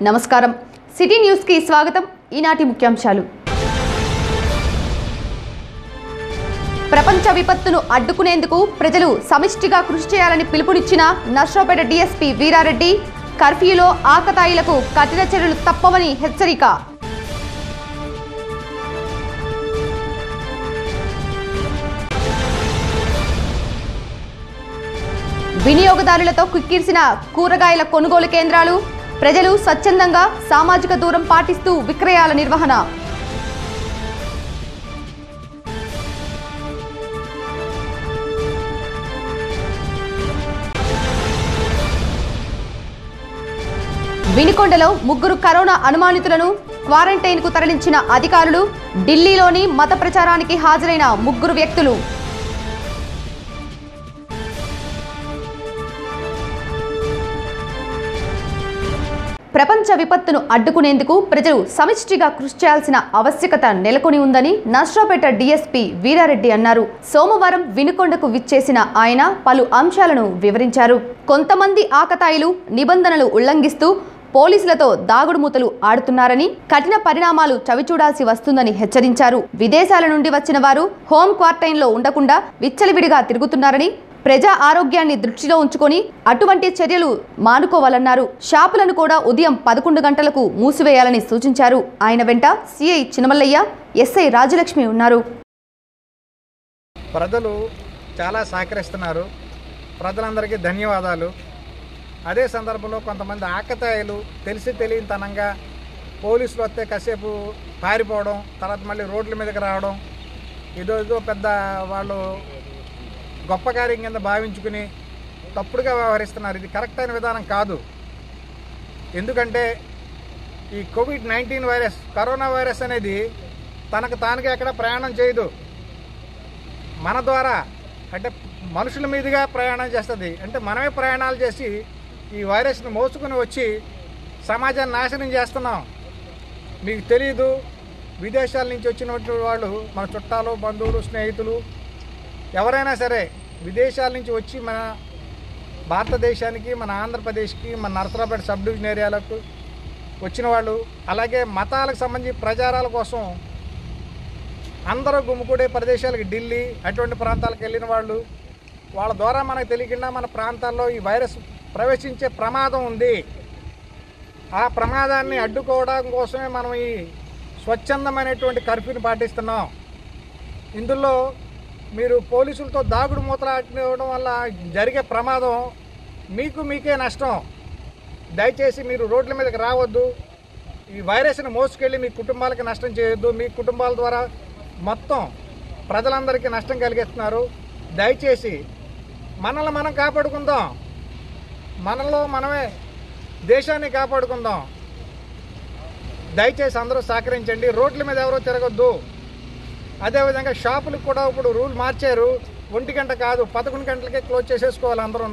నమస్కారం city news కి స్వాగతం ఈనాటి ముఖ్యాంశాలు ప్రపంచ విపత్తును అడ్డుకునేందుకు ప్రజలు సమిష్టిగా కృషి చేయాలని పిలుపునిచ్చిన నర్సరావుపేట డీఎస్పీ వీరారెడ్డి కర్ఫ్యూలో ఆకతాయిలకు కఠిన చర్యలు తప్పవని హెచ్చరిక వినియోగదారులతో కిక్కిరిసిన కూరగాయల కొనుగోలు కేంద్రాలు ప్రజలు స్వచ్ఛందంగా సామాజిక దూరం పాటిస్తూ విక్రయాల నిర్వహణ వినుకొండలో 3 కరోనా అనుమానితులను క్వారంటైన్కు తరలించిన అధికారులు ఢిల్లీలోని మత ప్రచారానికి హాజరైన 3 వ్యక్తులు ప్రపంచ విపత్తును అడ్డుకునేందుకు ప్రజలు సమిష్టిగా కృషి చేయాల్సిన ఆవశ్యకత నెలకొని ఉందని నర్సరావుపేట డీఎస్పీ వీరారెడ్డి అన్నారు. సోమవారం వినుకొండకు విచ్చేసిన ఆయన పలు అంశాలను వివరించారు. కొంతమంది ఆకతాయిలు నిబంధనలు ఉల్లంఘిస్తూ పోలీసులతో దాగుడుమూతలు ఆడుతున్నారని, కఠిన పరిణామాలు చవిచూడాల్సి వస్తుందని హెచ్చరించారు. విదేశాల నుండి వచ్చిన వారు హోం క్వారంటైన్లో ఉండకుండా విచ్చలవిడిగా తిరుగుతున్నారని, ప్రజా ఆరోగ్యాన్ని దృష్టిలో ఉంచుకొని అటువంటి చర్యలు మానుకోవాలన్నారు. షాపులను కూడా ఉదయం 11 గంటలకు మూసివేయాలని సూచించారు. ఆయన వెంట సిఐ చినమల్లయ్య, ఎస్ఐ రాజలక్ష్మి ఉన్నారు. ప్రజలు చాలా సహకరిస్తున్నారు. ప్రజలందరికీ ధన్యవాదాలు. అదే సందర్భంలో కొంతమంది ఆకతాయిలు తెలిసి తెలియనితనంగా పోలీసులు వస్తే కాసేపు పారిపోవడం, తర్వాత మళ్ళీ రోడ్ల మీదకి రావడం, ఇదో పెద్ద వాళ్ళు గొప్ప కార్యం కింద భావించుకుని తప్పుడుగా వ్యవహరిస్తున్నారు. ఇది కరెక్ట్ అయిన విధానం కాదు. ఎందుకంటే ఈ కోవిడ్-19 వైరస్, కరోనా వైరస్ అనేది తనకు తానుగా ఎక్కడ ప్రయాణం చేయదు. మన ద్వారా అంటే మనుషుల మీదుగా ప్రయాణం చేస్తుంది. అంటే మనమే ప్రయాణాలు చేసి ఈ వైరస్ను మోసుకుని వచ్చి సమాజాన్ని నాశనం చేస్తున్నాం. మీకు తెలీదు, విదేశాల నుంచి వచ్చినటువంటి వాళ్ళు మన చుట్టాలు, బంధువులు, స్నేహితులు ఎవరైనా సరే విదేశాల నుంచి వచ్చి మన భారతదేశానికి, మన ఆంధ్రప్రదేశ్కి, మన నర్సరావుపేట సబ్ డివిజన్ ఏరియాలకు వచ్చిన వాళ్ళు, అలాగే మతాలకు సంబంధించి ప్రచారాల కోసం అందరూ గుమ్ముకూడే ప్రదేశాలకి ఢిల్లీ అటువంటి ప్రాంతాలకు వెళ్ళిన వాళ్ళు, వాళ్ళ ద్వారా మనకు తెలియకుండా మన ప్రాంతాల్లో ఈ వైరస్ ప్రవేశించే ప్రమాదం ఉంది. ఆ ప్రమాదాన్ని అడ్డుకోవడం కోసమే మనం ఈ స్వచ్ఛందమైనటువంటి కర్ఫ్యూని పాటిస్తున్నాం. ఇందులో మీరు పోలీసులతో దాగుడు మూతలు ఆడడం వల్ల జరిగే ప్రమాదం మీకే నష్టం. దయచేసి మీరు రోడ్ల మీదకి రావద్దు. ఈ వైరస్ని మోసుకెళ్ళి మీ కుటుంబాలకి నష్టం చేయొద్దు. మీ కుటుంబాల ద్వారా మొత్తం ప్రజలందరికీ నష్టం కలిగిస్తున్నారు. దయచేసి మనల్ని మనం కాపాడుకుందాం. మనలో మనమే దేశాన్ని కాపాడుకుందాం. దయచేసి అందరూ సహకరించండి. రోడ్ల మీద ఎవరో తిరగొద్దు. అదేవిధంగా షాపులకు కూడా ఇప్పుడు రూల్ మార్చారు. 1 గంట కాదు, 11 గంటలకే క్లోజ్ చేసేసుకోవాలి అందరూ.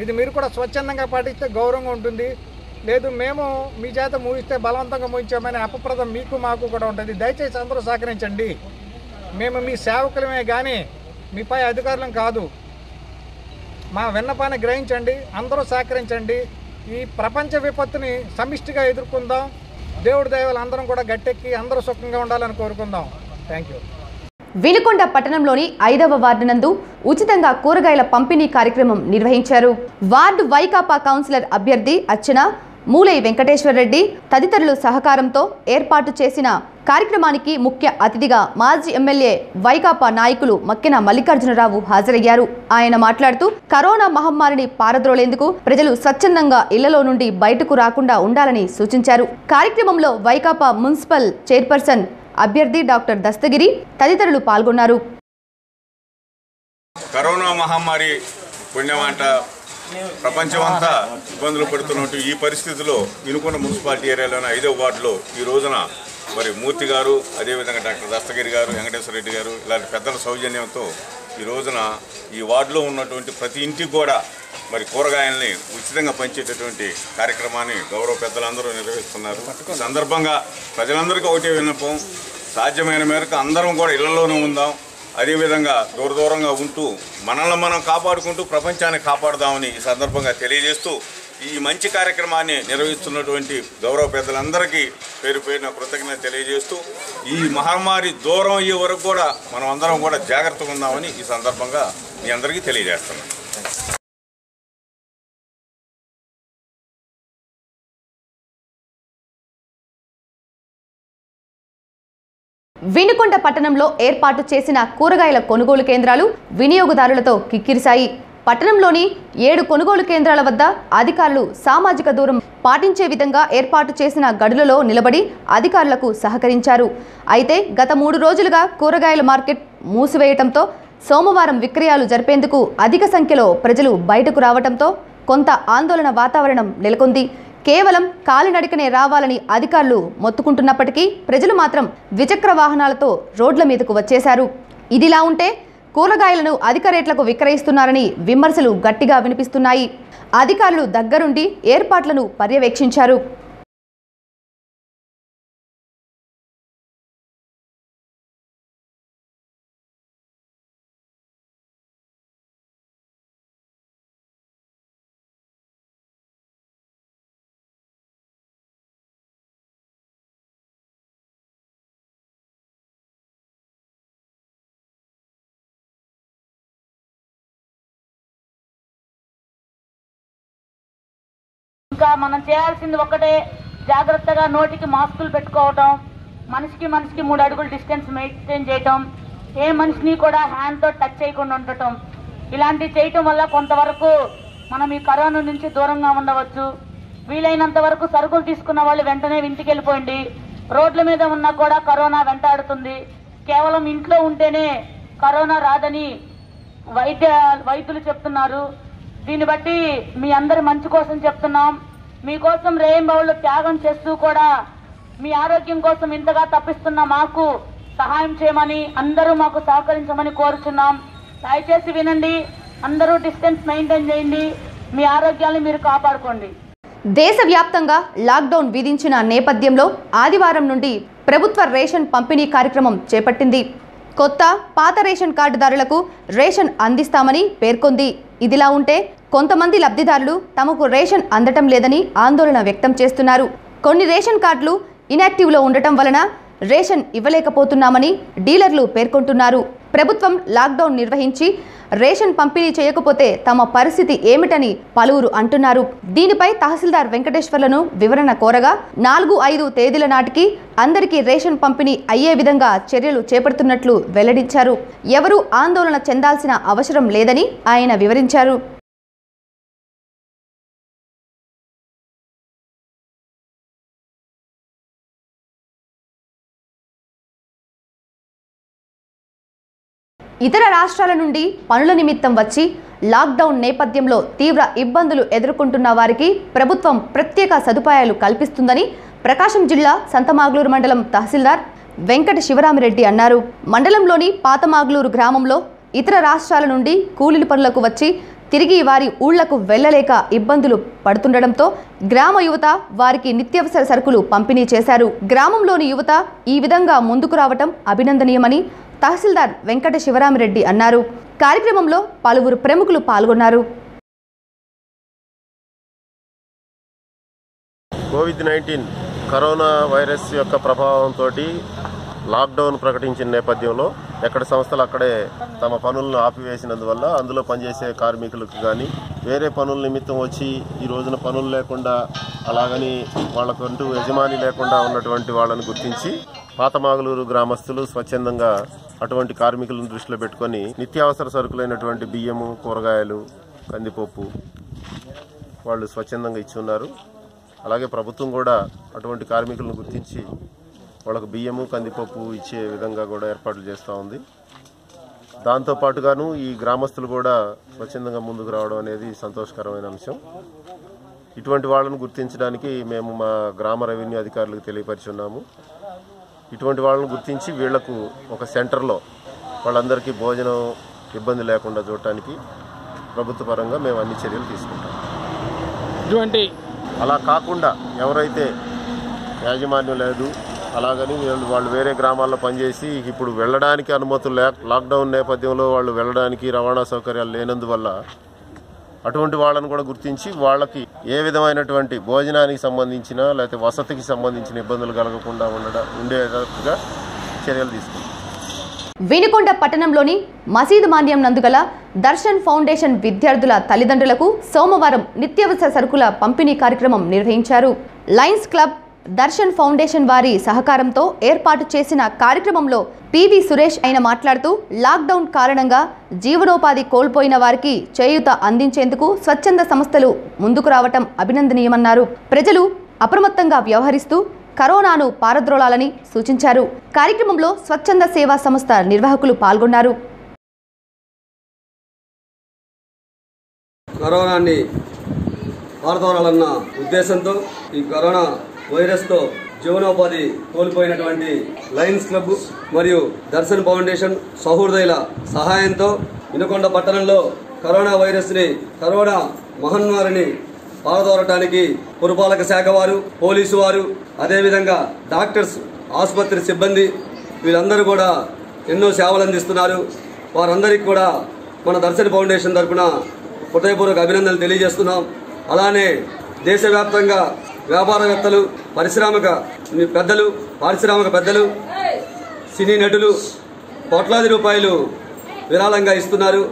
ఇది మీరు కూడా స్వచ్ఛందంగా పాటిస్తే గౌరవంగా ఉంటుంది. లేదు మేము మీ చేత మూయిస్తే బలవంతంగా మూయించామని అపప్రదం మీకు మాకు కూడా ఉంటుంది. దయచేసి అందరూ సహకరించండి. మేము మీ సేవకులమే కానీ మీపై అధికారులం కాదు. మా విన్నపాన్ని గ్రహించండి. అందరూ సహకరించండి. ఈ ప్రపంచ విపత్తుని సమిష్టిగా ఎదుర్కొందాం. దేవుడి దయవల్ల అందరం కూడా గట్టెక్కి అందరూ సుఖంగా ఉండాలని కోరుకుందాం. Thank you. వినుకొండ పట్టణంలోని 5వ వార్డు నందు ఉచితంగా కూరగాయల పంపిణీ కార్యక్రమం నిర్వహించారు. వార్డు వైకాపా కౌన్సిలర్ అభ్యర్థి అర్చన, మూలై వెంకటేశ్వరరెడ్డి తదితరుల సహకారంతో ఏర్పాటు చేసిన కార్యక్రమానికి ముఖ్య అతిథిగా మాజీ ఎమ్మెల్యే వైకాపా నాయకులు మక్కెన మల్లికార్జునరావు హాజరయ్యారు. ఆయన మాట్లాడుతూ కరోనా మహమ్మారిని పారద్రోలేందుకు ప్రజలు స్వచ్ఛందంగా ఇళ్లలో నుండి బయటకు రాకుండా ఉండాలని సూచించారు. కార్యక్రమంలో వైకాపా మున్సిపల్ చైర్పర్సన్ అభ్యర్థి డాక్టర్ దస్తగిరి తదితరులు పాల్గొన్నారు. కరోనా మహమ్మారి పుణ్యమంట ప్రపంచమంతా ఇబ్బందులు పడుతున్నట్టు ఈ పరిస్థితిలో వినుకొండ మున్సిపాలిటీ ఏరియాలోని 5వ వార్డులో ఈ రోజున మరి మూర్తి గారు, అదేవిధంగా డాక్టర్ దస్తగిరి గారు, వెంకటేశ్వర రెడ్డి గారు ఇలాంటి పెద్దల సౌజన్యంతో ఈ రోజున ఈ వార్డులో ఉన్నటువంటి ప్రతి ఇంటికి కూడా మరి కూరగాయల్ని ఉచితంగా పంచేటటువంటి కార్యక్రమాన్ని గౌరవ పెద్దలందరూ నిర్వహిస్తున్నారు. ఈ సందర్భంగా ప్రజలందరికీ ఒకటే విన్నపం, సాధ్యమైన మేరకు అందరం కూడా ఇళ్లలోనే ఉందాం. అదేవిధంగా దూరంగా ఉంటూ మనల్ని మనం కాపాడుకుంటూ ప్రపంచాన్ని కాపాడుదామని ఈ సందర్భంగా తెలియజేస్తూ ఈ మంచి కార్యక్రమాన్ని నిర్వహిస్తున్నటువంటి గౌరవ పెద్దలందరికీ పేరు పేరున కృతజ్ఞత తెలియజేస్తూ ఈ మహమ్మారి దూరం అయ్యే వరకు కూడా మనం అందరం కూడా జాగ్రత్తగా ఉందామని ఈ సందర్భంగా మీ అందరికీ తెలియజేస్తున్నాం. వినుకొండ పట్టణంలో ఏర్పాటు చేసిన కూరగాయల కొనుగోలు కేంద్రాలు వినియోగదారులతో కిక్కిరిశాయి. పట్టణంలోని 7 కొనుగోలు కేంద్రాల వద్ద అధికారులు సామాజిక దూరం పాటించే విధంగా ఏర్పాటు చేసిన గడులలో నిలబడి అధికారులకు సహకరించారు. అయితే గత 3 రోజులుగా కూరగాయల మార్కెట్ మూసివేయడంతో సోమవారం విక్రయాలు జరిపేందుకు అధిక సంఖ్యలో ప్రజలు బయటకు రావడంతో కొంత ఆందోళన వాతావరణం నెలకొంది. కేవలం కాలినడకనే రావాలని అధికారులు మొత్తుకుంటున్నప్పటికీ ప్రజలు మాత్రం ద్విచక్ర వాహనాలతో రోడ్ల మీదకు వచ్చేశారు. ఇదిలా ఉంటే కూరగాయలను అధిక రేట్లకు విక్రయిస్తున్నారని విమర్శలు గట్టిగా వినిపిస్తున్నాయి. అధికారులు దగ్గరుండి ఏర్పాట్లను పర్యవేక్షించారు. ఇంకా మనం చేయాల్సింది ఒక్కటే, జాగ్రత్తగా నోటికి మాస్కులు పెట్టుకోవటం, మనిషికి 3 అడుగులు డిస్టెన్స్ మెయింటైన్ చేయటం, ఏ మనిషిని కూడా హ్యాండ్తో టచ్ చేయకుండా ఉండటం, ఇలాంటివి చేయటం వల్ల కొంతవరకు మనం ఈ కరోనా నుంచి దూరంగా ఉండవచ్చు. వీలైనంత వరకు సరుకులు తీసుకున్న వాళ్ళు వెంటనే ఇంటికి వెళ్ళిపోయింది. రోడ్ల మీద ఉన్నా కూడా కరోనా వెంటాడుతుంది. కేవలం ఇంట్లో ఉంటేనే కరోనా రాదని వైద్యులు చెప్తున్నారు. దీన్ని బట్టి మీ అందరి మంచి కోసం చెప్తున్నాం. మీకోసం రేయింబవళ్ళు త్యాగం చేస్తూ కూడా మీ ఆరోగ్యం కోసం ఇంతగా తప్పిస్తున్న మాకు సహాయం చేయమని, అందరూ మాకు సహకరించమని కోరుచున్నాం. దయచేసి వినండి, అందరూ డిస్టెన్స్ మెయింటైన్ చేయండి, మీ ఆరోగ్యాన్ని మీరు కాపాడుకోండి. దేశవ్యాప్తంగా లాక్డౌన్ విధించిన నేపథ్యంలో ఆదివారం నుండి ప్రభుత్వ రేషన్ పంపిణీ కార్యక్రమం చేపట్టింది. కొత్త పాత రేషన్ కార్డుదారులకు రేషన్ అందిస్తామని పేర్కొంది. ఇదిలా ఉంటే కొంతమంది లబ్ధిదారులు తమకు రేషన్ అందటం లేదని ఆందోళన వ్యక్తం చేస్తున్నారు. కొన్ని రేషన్ కార్డులు ఇనాక్టివ్లో ఉండటం వలన రేషన్ ఇవ్వలేకపోతున్నామని డీలర్లు పేర్కొంటున్నారు. ప్రభుత్వం లాక్డౌన్ నిర్వహించి రేషన్ పంపిణీ చేయకపోతే తమ పరిస్థితి ఏమిటని పలువురు అంటున్నారు. దీనిపై తహసీల్దార్ వెంకటేశ్వర్లను వివరణ కోరగా 4-5 తేదీల నాటికి అందరికీ రేషన్ పంపిణీ అయ్యే విధంగా చర్యలు చేపడుతున్నట్లు వెల్లడించారు. ఎవరూ ఆందోళన చెందాల్సిన అవసరం లేదని ఆయన వివరించారు. ఇతర రాష్ట్రాల నుండి పనుల నిమిత్తం వచ్చి లాక్డౌన్ నేపథ్యంలో తీవ్ర ఇబ్బందులు ఎదుర్కొంటున్న వారికి ప్రభుత్వం ప్రత్యేక సదుపాయాలు కల్పిస్తుందని ప్రకాశం జిల్లా సంతమాగ్లూరు మండలం తహసీల్దార్ వెంకట శివరామిరెడ్డి అన్నారు. మండలంలోని పాతమాగ్లూరు గ్రామంలో ఇతర రాష్ట్రాల నుండి కూలీల పనులకు వచ్చి తిరిగి వారి ఊళ్లకు వెళ్లలేక ఇబ్బందులు పడుతుండటంతో గ్రామ యువత వారికి నిత్యావసర సరుకులు పంపిణీ చేశారు. గ్రామంలోని యువత ఈ విధంగా ముందుకు రావటం అభినందనీయమని తహసీల్దార్ వెంకట శివరామిరెడ్డి అన్నారు. కార్యక్రమంలో పలువురు ప్రముఖులు పాల్గొన్నారు. కోవిడ్-19 కరోనా వైరస్ యొక్క ప్రభావంతో లాక్డౌన్ ప్రకటించిన నేపథ్యంలో ఎక్కడ సంస్థలు అక్కడే తమ పనులను ఆపివేసినందువల్ల అందులో పనిచేసే కార్మికులకు కానీ వేరే పనుల నిమిత్తం వచ్చి ఈ రోజున పనులు లేకుండా అలాగని వాళ్ళకంటూ యజమాని లేకుండా ఉన్నటువంటి వాళ్ళని గుర్తించి పాతమాగులూరు గ్రామస్తులు స్వచ్ఛందంగా అటువంటి కార్మికులను దృష్టిలో పెట్టుకొని నిత్యావసర సరుకులైనటువంటి బియ్యము, కూరగాయలు, కందిపప్పు వాళ్ళు స్వచ్ఛందంగా ఇచ్చి ఉన్నారు. అలాగే ప్రభుత్వం కూడా అటువంటి కార్మికులను గుర్తించి వాళ్ళకు బియ్యము, కందిపప్పు ఇచ్చే విధంగా కూడా ఏర్పాట్లు చేస్తూ ఉంది. దాంతోపాటుగాను ఈ గ్రామస్తులు కూడా స్వచ్ఛందంగా ముందుకు రావడం అనేది సంతోషకరమైన అంశం. ఇటువంటి వాళ్ళను గుర్తించడానికి మేము మా గ్రామ రెవెన్యూ అధికారులకు తెలియపరిచున్నాము. ఇటువంటి వాళ్ళను గుర్తించి వీళ్లకు ఒక సెంటర్లో వాళ్ళందరికీ భోజనం ఇబ్బంది లేకుండా చూడటానికి ప్రభుత్వ పరంగా మేము అన్ని చర్యలు తీసుకుంటాం. అలా కాకుండా ఎవరైతే యాజమాన్యం లేదు అలాగని వాళ్ళు వేరే గ్రామాల్లో పనిచేసి ఇప్పుడు వెళ్ళడానికి అనుమతులు లాక్డౌన్ నేపథ్యంలో వాళ్ళు వెళ్ళడానికి రవాణా సౌకర్యాలు లేనందువల్ల అటువంటి వాళ్ళను కూడా గుర్తించి వాళ్ళకి ఏ విధమైనటువంటి భోజనానికి సంబంధించిన లేకపోతే వసతికి సంబంధించిన ఇబ్బందులు కలగకుండా ఉండేటట్టుగా చర్యలు తీసుకుంటాం. వినుకొండ పట్టణంలోని మసీదు మాన్యం నందుగల దర్శన్ ఫౌండేషన్ విద్యార్థుల తల్లిదండ్రులకు సోమవారం నిత్యావసర సరుకుల పంపిణీ కార్యక్రమం నిర్వహించారు. లయన్స్ క్లబ్, దర్శన్ ఫౌండేషన్ వారి సహకారంతో ఏర్పాటు చేసిన కార్యక్రమంలో పివి సురేష్ ఆయన మాట్లాడుతూ లాక్డౌన్ కారణంగా జీవనోపాధి కోల్పోయిన వారికి చేయూత అందించేందుకు స్వచ్ఛంద సంస్థలు ముందుకు రావటం అభినందనీయమన్నారు. ప్రజలు అప్రమత్తంగా వ్యవహరిస్తూ కరోనాను పారద్రోలాలని సూచించారు. కార్యక్రమంలో స్వచ్ఛంద సేవా సంస్థ నిర్వాహకులు పాల్గొన్నారు. కరోనాని పారద్రోలాలన్న ఉద్దేశంతో ఈ కరోనా వైరస్తో జీవనోపాధి కోల్పోయినటువంటి లయన్స్ క్లబ్ మరియు దర్శన్ ఫౌండేషన్ సహృదయుల సహాయంతో వినుకొండ పట్టణంలో కరోనా మహమ్మారిని పారదోలటానికి పురపాలక శాఖ వారు, పోలీసు వారు, అదేవిధంగా డాక్టర్స్, ఆసుపత్రి సిబ్బంది వీళ్ళందరూ కూడా ఎన్నో సేవలు అందిస్తున్నారు. వారందరికీ కూడా మన దర్శన్ ఫౌండేషన్ తరఫున హృదయపూర్వక అభినందనలు తెలియజేస్తున్నాం. అలానే దేశవ్యాప్తంగా వ్యాపారవేత్తలు, పారిశ్రామిక పెద్దలు, సినీ నటులు కోట్లాది రూపాయలు విరాళంగా ఇస్తున్నారు.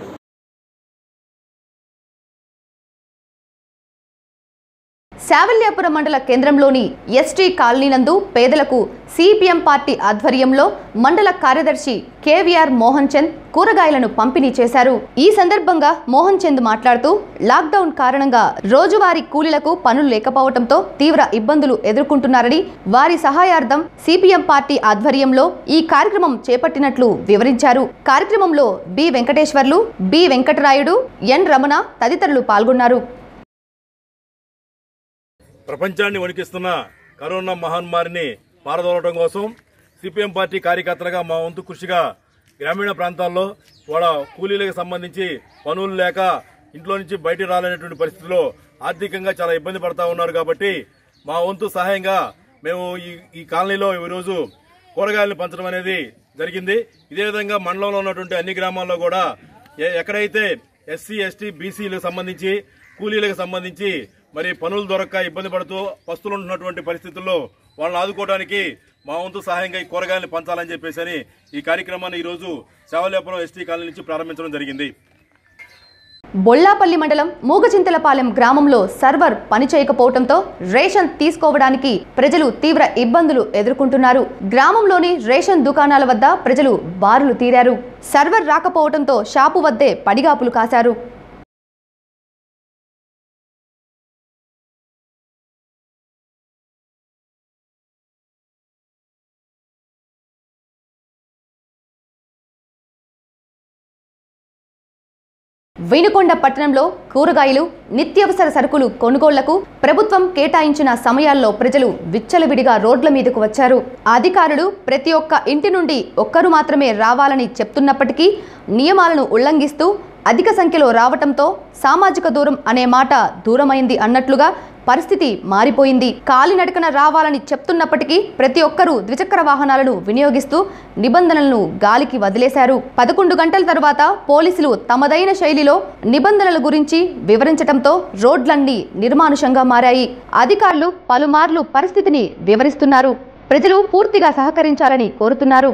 శావల్యాపురం మండల కేంద్రంలోని ఎస్టీ కాలనీ నందు పేదలకు సిపిఎం పార్టీ ఆధ్వర్యంలో మండల కార్యదర్శి కేవీఆర్ మోహన్ చంద్ కూరగాయలను పంపిణీ చేశారు. ఈ సందర్భంగా మోహన్ చంద్ మాట్లాడుతూ లాక్డౌన్ కారణంగా రోజువారీ కూలీలకు పనులు లేకపోవడంతో తీవ్ర ఇబ్బందులు ఎదుర్కొంటున్నారని, వారి సహాయార్థం సిపిఎం పార్టీ ఆధ్వర్యంలో ఈ కార్యక్రమం చేపట్టినట్లు వివరించారు. కార్యక్రమంలో బి వెంకటేశ్వర్లు, బి వెంకటరాయుడు, ఎన్ రమణ తదితరులు పాల్గొన్నారు. ప్రపంచాన్ని వణికిస్తున్న కరోనా మహమ్మారిని పారదోలటం కోసం సిపిఎం పార్టీ కార్యకర్తలుగా మా వంతు కృషిగా గ్రామీణ ప్రాంతాల్లో వాళ్ళ కూలీలకు సంబంధించి పనులు లేక ఇంట్లో నుంచి బయట రాలేనటువంటి పరిస్థితుల్లో ఆర్థికంగా చాలా ఇబ్బంది పడతా ఉన్నారు. కాబట్టి మా వంతు సహాయంగా మేము ఈ కాలనీలో ఈరోజు కూరగాయలను పంచడం అనేది జరిగింది. ఇదే విధంగా మండలంలో ఉన్నటువంటి అన్ని గ్రామాల్లో కూడా ఎక్కడైతే ఎస్సీ, ఎస్టీ, బీసీలకు సంబంధించి కూలీలకు సంబంధించి మరి పనులు దొరక్క ఇబ్బంది పడుతూ పస్తులుంటున్నటువంటి పరిస్థితుల్లో వాళ్ళని ఆదుకోవడానికి మా వంతు సహాయంగా ఈ కూరగాయలను పంచాలని చెప్పేసి ఈ కార్యక్రమాన్ని ఈరోజు శావల్యాపురం ఎస్టీ కాలనీ నుంచి ప్రారంభించడం జరిగింది. బొల్లాపల్లి మండలం మూగచింతలపాలెం గ్రామంలో సర్వర్ పనిచేయకపోవడంతో రేషన్ తీసుకోవడానికి ప్రజలు తీవ్ర ఇబ్బందులు ఎదుర్కొంటున్నారు. గ్రామంలోని రేషన్ దుకాణాల వద్ద ప్రజలు బారులు తీరారు. సర్వర్ రాకపోవడంతో షాపు వద్దే పడిగాపులు కాశారు. వినుకొండ పట్టణంలో కూరగాయలు, నిత్యావసర సరుకులు కొనుగోళ్లకు ప్రభుత్వం కేటాయించిన సమయాల్లో ప్రజలు విచ్చలవిడిగా రోడ్ల మీదకు వచ్చారు. అధికారులు ప్రతి ఒక్క ఇంటి నుండి ఒక్కరు మాత్రమే రావాలని చెప్తున్నప్పటికీ నియమాలను ఉల్లంఘిస్తూ అధిక సంఖ్యలో రావటంతో సామాజిక దూరం అనే మాట దూరమైంది అన్నట్లుగా పరిస్థితి మారిపోయింది. కాలినడకన రావాలని చెప్తున్నప్పటికీ ప్రతి ఒక్కరూ ద్విచక్ర వాహనాలను వినియోగిస్తూ నిబంధనలను గాలికి వదిలేశారు. 11 గంటల తర్వాత పోలీసులు తమదైన శైలిలో నిబంధనల గురించి వివరించడంతో రోడ్లన్నీ నిర్మానుషంగా మారాయి. అధికారులు పలుమార్లు పరిస్థితిని వివరిస్తున్నారు. ప్రజలు పూర్తిగా సహకరించాలని కోరుతున్నారు.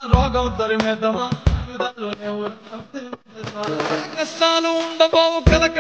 రోగం తరిమేద్దామా కష్టాలు ఉండబోవు కనుక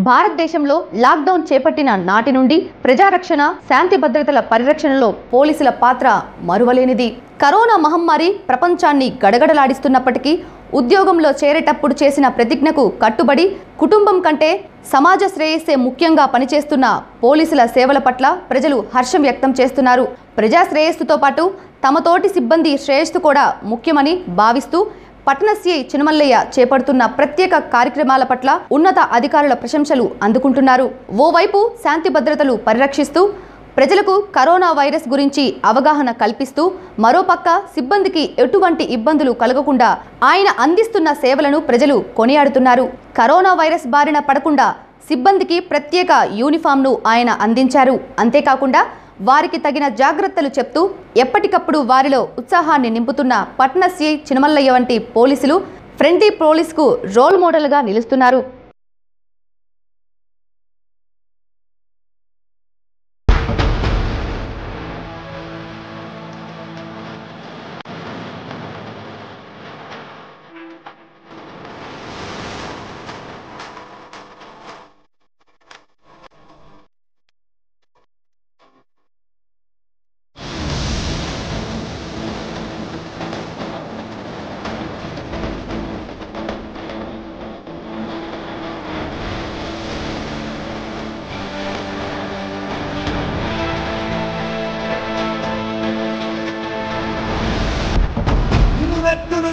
భారతదేశంలో లాక్డౌన్ చేపట్టిన నాటి నుండి ప్రజారక్షణ, శాంతి భద్రతల పరిరక్షణలో పోలీసుల పాత్ర మరువలేనిది. కరోనా మహమ్మారి ప్రపంచాన్ని గడగడలాడిస్తున్నప్పటికీ ఉద్యోగంలో చేరేటప్పుడు చేసిన ప్రతిజ్ఞకు కట్టుబడి కుటుంబం కంటే సమాజ శ్రేయస్సే ముఖ్యంగా పనిచేస్తున్న పోలీసుల సేవల పట్ల ప్రజలు హర్షం వ్యక్తం చేస్తున్నారు. ప్రజా శ్రేయస్సుతో పాటు తమతోటి సిబ్బంది శ్రేయస్సు కూడా ముఖ్యమని భావిస్తూ పట్టణ సిఐ చినమల్లయ్య చేపడుతున్న ప్రత్యేక కార్యక్రమాల పట్ల ఉన్నత అధికారుల ప్రశంసలు అందుకుంటున్నారు. ఓవైపు శాంతి భద్రతలు పరిరక్షిస్తూ ప్రజలకు కరోనా వైరస్ గురించి అవగాహన కల్పిస్తూ మరోపక్క సిబ్బందికి ఎటువంటి ఇబ్బందులు కలగకుండా ఆయన అందిస్తున్న సేవలను ప్రజలు కొనియాడుతున్నారు. కరోనా వైరస్ బారిన పడకుండా సిబ్బందికి ప్రత్యేక యూనిఫామ్ను ఆయన అందించారు. అంతేకాకుండా వారికి తగిన జాగ్రత్తలు చెప్తూ ఎప్పటికప్పుడు వారిలో ఉత్సాహాన్ని నింపుతున్న పట్టణ సిఐ చినమల్లయ్య వంటి పోలీసులు ఫ్రెండ్లీ పోలీసుకు రోల్ మోడల్గా నిలుస్తున్నారు.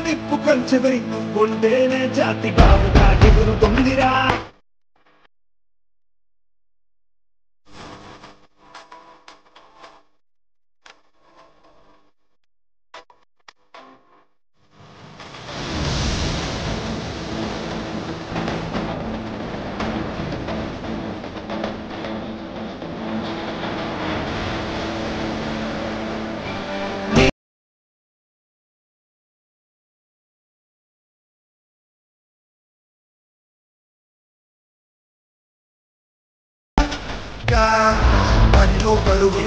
నిప్పు కంచెదై ఉంటేనే జాతి బాబుగా ఎగురుతుందిరా. పనిలో పరుగు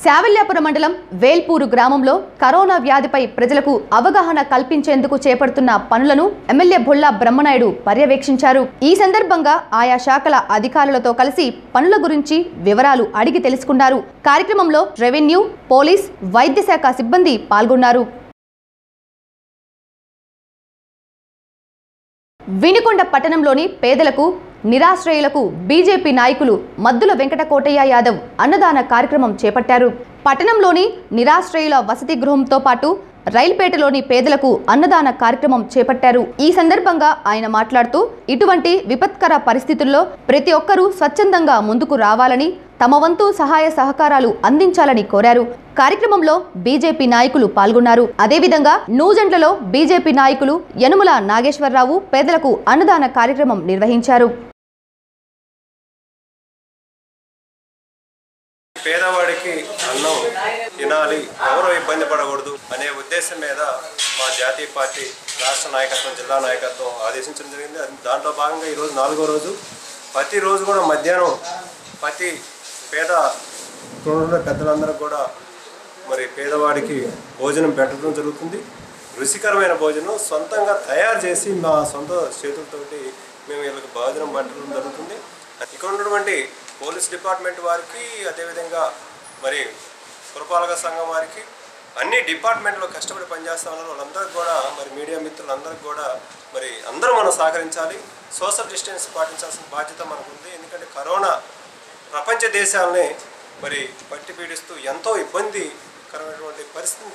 శావల్యాపురం మండలం వేల్పూరు గ్రామంలో కరోనా వ్యాధిపై ప్రజలకు అవగాహన కల్పించేందుకు చేపడుతున్న పనులను ఎమ్మెల్యే బొల్లా బ్రహ్మనాయుడు పర్యవేక్షించారు. ఈ సందర్భంగా ఆయా శాఖల అధికారులతో కలిసి పనుల గురించి వివరాలు అడిగి తెలుసుకున్నారు. కార్యక్రమంలో రెవెన్యూ, పోలీస్, వైద్య శాఖ సిబ్బంది పాల్గొన్నారు. వినుకొండ పట్టణంలోని పేదలకు, నిరాశ్రయులకు బీజేపీ నాయకులు మద్దుల వెంకటకోటయ్య యాదవ్ అన్నదాన కార్యక్రమం చేపట్టారు. పట్టణంలోని నిరాశ్రయుల వసతి గృహంతో పాటు రైల్పేటలోని పేదలకు అన్నదాన కార్యక్రమం చేపట్టారు. ఈ సందర్భంగా ఆయన మాట్లాడుతూ ఇటువంటి విపత్కర పరిస్థితుల్లో ప్రతి ఒక్కరూ స్వచ్ఛందంగా ముందుకు రావాలని, తమ వంతు సహాయ సహకారాలు అందించాలని కోరారు. కార్యక్రమంలో బీజేపీ నాయకులు పాల్గొన్నారు. అదేవిధంగా నూజెండ్లలో బీజేపీ నాయకులు యనుమల నాగేశ్వరరావు పేదలకు అన్నదాన కార్యక్రమం నిర్వహించారు. పేదవాడికి అన్నం తినాలి, ఎవరో ఇబ్బంది పడకూడదు అనే ఉద్దేశం మీద మా జాతీయ పార్టీ రాష్ట్ర నాయకత్వం, జిల్లా నాయకత్వం ఆదేశించడం జరిగింది. దాంట్లో భాగంగా ఈరోజు 4వ రోజు. ప్రతిరోజు కూడా మధ్యాహ్నం ప్రతి పేద పెద్దలందరూ కూడా మరి పేదవాడికి భోజనం పెట్టడం జరుగుతుంది. రుచికరమైన భోజనం సొంతంగా తయారు చేసి మా సొంత చేతులతోటి మేము వీళ్ళకి భోజనం పెట్టడం జరుగుతుంది. ఇక్కడ ఉన్నటువంటి పోలీస్ డిపార్ట్మెంట్ వారికి, అదేవిధంగా మరి పురపాలక సంఘం వారికి, అన్ని డిపార్ట్మెంట్లో కష్టపడి పనిచేస్తా ఉన్నారు వాళ్ళందరికీ కూడా, మరి మీడియా మిత్రులందరికీ కూడా మరి అందరూ మనం సహకరించాలి. సోషల్ డిస్టెన్స్ పాటించాల్సిన బాధ్యత మనకు ఉంది. ఎందుకంటే కరోనా ప్రపంచ దేశాలని మరి పట్టి పీడిస్తూ ఎంతో ఇబ్బందికరమైనటువంటి పరిస్థితి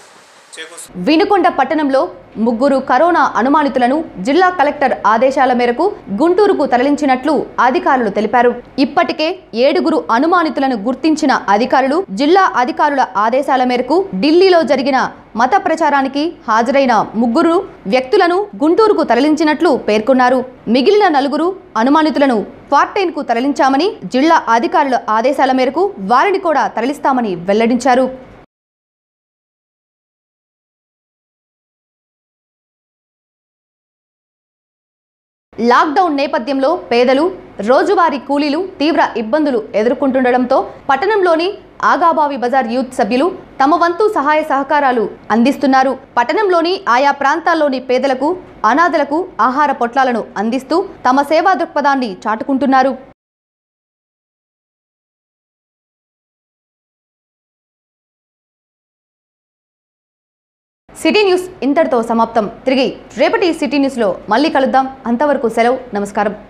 చేకూరుస్తుంది. వినుకొండ పట్టణంలో 3 కరోనా అనుమానితులను జిల్లా కలెక్టర్ ఆదేశాల మేరకు గుంటూరుకు తరలించినట్లు అధికారులు తెలిపారు. ఇప్పటికే 7 అనుమానితులను గుర్తించిన అధికారులు జిల్లా అధికారుల ఆదేశాల మేరకు ఢిల్లీలో జరిగిన మత ప్రచారానికి హాజరైన 3 వ్యక్తులను గుంటూరుకు తరలించినట్లు పేర్కొన్నారు. మిగిలిన 4 అనుమానితులను క్వారంటైన్కు తరలించామని, జిల్లా అధికారుల ఆదేశాల మేరకు వారిని కూడా తరలిస్తామని వెల్లడించారు. లాక్డౌన్ నేపథ్యంలో పేదలు, రోజువారీ కూలీలు తీవ్ర ఇబ్బందులు ఎదుర్కొంటుండటంతో పట్టణంలోని ఆగాబావి బజార్ యూత్ సభ్యులు తమ వంతు సహాయ సహకారాలు అందిస్తున్నారు. పట్టణంలోని ఆయా ప్రాంతాల్లోని పేదలకు, అనాథలకు ఆహార పొట్లాలను అందిస్తూ తమ సేవా దృక్పథాన్ని చాటుకుంటున్నారు. సిటీ న్యూస్ ఇంతటితో సమాప్తం. తిరిగి రేపటి సిటీ న్యూస్లో మళ్ళీ కలుద్దాం. అంతవరకు సెలవు. నమస్కారం.